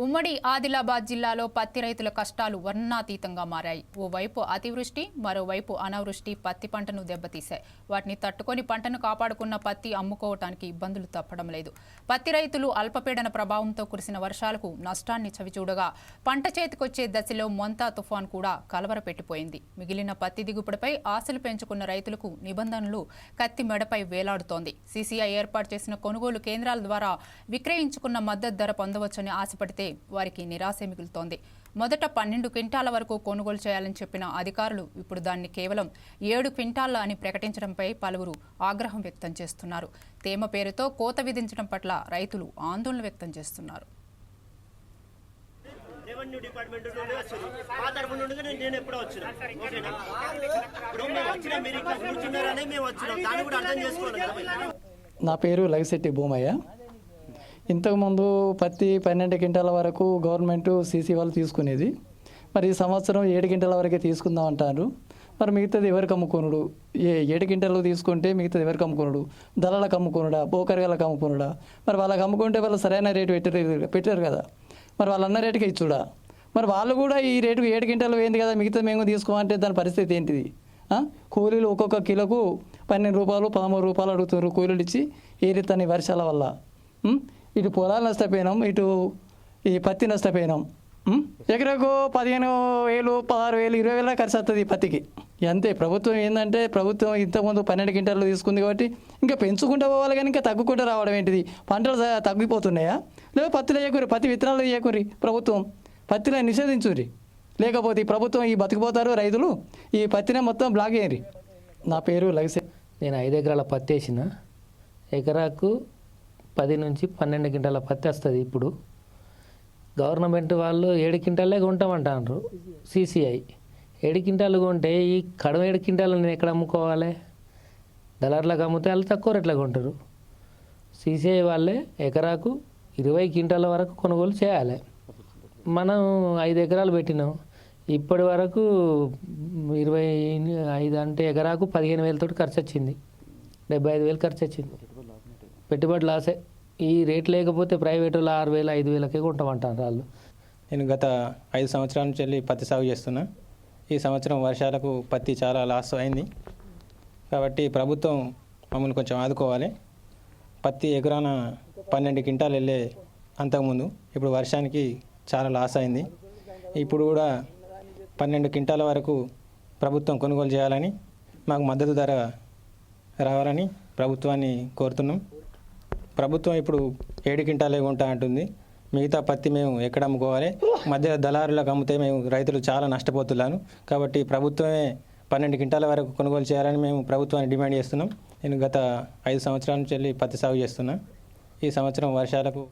ఉమ్మడి ఆదిలాబాద్ జిల్లాలో పత్తి రైతుల కష్టాలు వర్ణనాతీతంగా మారాయి. ఓవైపు అతివృష్టి, మరోవైపు అనావృష్టి పత్తి పంటను దెబ్బతీశాయి. వాటిని తట్టుకొని పంటను కాపాడుకున్న పత్తి అమ్ముకోవటానికి ఇబ్బందులు తప్పడం లేదు. పత్తి రైతులు అల్పపీడన ప్రభావంతో కురిసిన వర్షాలకు నష్టాన్ని చవిచూడగా పంట చేతికొచ్చే దశలో మొంతా తుఫాన్ కూడా కలవరపెట్టిపోయింది. మిగిలిన పత్తి దిగుబడిపై ఆశలు పెంచుకున్న రైతులకు నిబంధనలు కత్తి మెడపై వేలాడుతోంది. సీసీఐ ఏర్పాటు చేసిన కొనుగోలు కేంద్రాల ద్వారా విక్రయించుకున్న మద్దతు ధర పొందవచ్చని ఆశపడితే వారికి నిరాశ మిగులుతోంది. మొదట 12 క్వింటాల వరకు కొనుగోలు చేయాలని చెప్పిన అధికారులు ఇప్పుడు దాన్ని కేవలం 7 క్వింటాల అని ప్రకటించడంపై పలువురు ఆగ్రహం వ్యక్తం చేస్తున్నారు. తేమ పేరుతో కోత విధించడం పట్ల రైతులు ఆందోళన వ్యక్తం చేస్తున్నారు. నా పేరు లగిశెట్టి భూమయ్య. ఇంతకుముందు పత్తి 12 క్వింటాల వరకు గవర్నమెంట్ సీసీ వాళ్ళు తీసుకునేది. మరి ఈ సంవత్సరం 7 క్వింటాల వరకే తీసుకుందాం అంటారు. మరి మిగతాది ఎవరికి అమ్ముకునుడు? 7 క్వింటాలు తీసుకుంటే మిగతాది ఎవరికి అమ్ముకునుడు? దళాలకు అమ్ముకునుడా, బోకరిగాలకు అమ్ముకునుడా? మరి వాళ్ళకి అమ్ముకుంటే వాళ్ళు సరైన రేటు పెట్టారు కదా. మరి వాళ్ళు అన్న రేటుకే ఇచ్చుడా? మరి వాళ్ళు కూడా ఈ రేటుకు 7 క్వింటాలు వేయింది కదా, మిగతా మేము తీసుకోమంటే దాని పరిస్థితి ఏంటిది? కూలీలు ఒక్కొక్క కిలోకు 12 రూపాయలు 13 రూపాయలు అడుగుతున్నారు కూలీలు ఇచ్చి ఏరితని వర్షాల వల్ల. ఇటు పొలాలు నష్టపోయినాం, ఇటు ఈ పత్తి నష్టపోయినాం. ఎకరకు 15,000 16,000 20,000 ఖర్చు వస్తుంది ఈ పత్తికి. అంతే. ప్రభుత్వం ఏంటంటే ప్రభుత్వం ఇంతకుముందు 12 క్వింటాలు తీసుకుంది కాబట్టి ఇంకా పెంచుకుంటూ పోవాలి, కానీ ఇంకా తగ్గుకుంటూ రావడం ఏంటిది? పంటలు తగ్గిపోతున్నాయా? లేదా పత్తిలో వేయకూరి, పత్తి విత్తనాలు వేయకూరి. ప్రభుత్వం పత్తిలో నిషేధించురి. లేకపోతే ఈ ప్రభుత్వం ఈ బతికిపోతారు రైతులు. ఈ పత్తినే మొత్తం బ్లాక్ అయ్యారు. నా పేరు లగిశెట్టి. నేను 5 ఎకరాల పత్తి వేసిన. ఎకరాకు 10 నుంచి 12 క్వింటాల పత్తి వస్తుంది. ఇప్పుడు గవర్నమెంట్ వాళ్ళు 7 క్వింటాలే కొంటామంటారు. సీసీఐ 7 క్వింటాలు కొంటే ఈ కడమ 7 క్వింటాలు నేను ఎక్కడ అమ్ముకోవాలి? దళారులకు అమ్మితే వాళ్ళు తక్కువ రేట్లకు కొంటారు. సీసీఐ వాళ్ళే ఎకరాకు 20 క్వింటాల వరకు కొనుగోలు చేయాలి. మనం 5 ఎకరాలు పెట్టినాం. ఇప్పటి వరకు 25 అంటే ఎకరాకు 15,000 తోటి ఖర్చు వచ్చింది. 75,000 ఖర్చు వచ్చింది. పెట్టుబడి లాసే. ఈ రేట్ లేకపోతే ప్రైవేటులో 6,000 5,000కే కొంటామంటారు వాళ్ళు. నేను గత 5 సంవత్సరాల నుంచి వెళ్ళి పత్తి సాగు చేస్తున్నా. ఈ సంవత్సరం వర్షాలకు పత్తి చాలా లాస్ అయింది. కాబట్టి ప్రభుత్వం మమ్మల్ని కొంచెం ఆదుకోవాలి. పత్తి ఎకరాన 12 క్వింటాలు వెళ్ళే అంతకుముందు ఇప్పుడు వర్షానికి చాలా లాస్ అయింది. ఇప్పుడు కూడా 12 క్వింటాల వరకు ప్రభుత్వం కొనుగోలు చేయాలని, మాకు మద్దతు ధర రావాలని ప్రభుత్వాన్ని కోరుతున్నాం. ప్రభుత్వం ఇప్పుడు 7 క్వింటాలే కొంటా అంటుంది. మిగతా పత్తి మేము ఎక్కడ అమ్ముకోవాలి? మధ్య దళారులకు అమ్మితే మేము రైతులు చాలా నష్టపోతున్నాను. కాబట్టి ప్రభుత్వమే 12 క్వింటాల వరకు కొనుగోలు చేయాలని మేము ప్రభుత్వాన్ని డిమాండ్ చేస్తున్నాం. నేను గత 5 సంవత్సరాల నుంచి వెళ్ళి పత్తి సాగు చేస్తున్నా. ఈ సంవత్సరం వర్షాలకు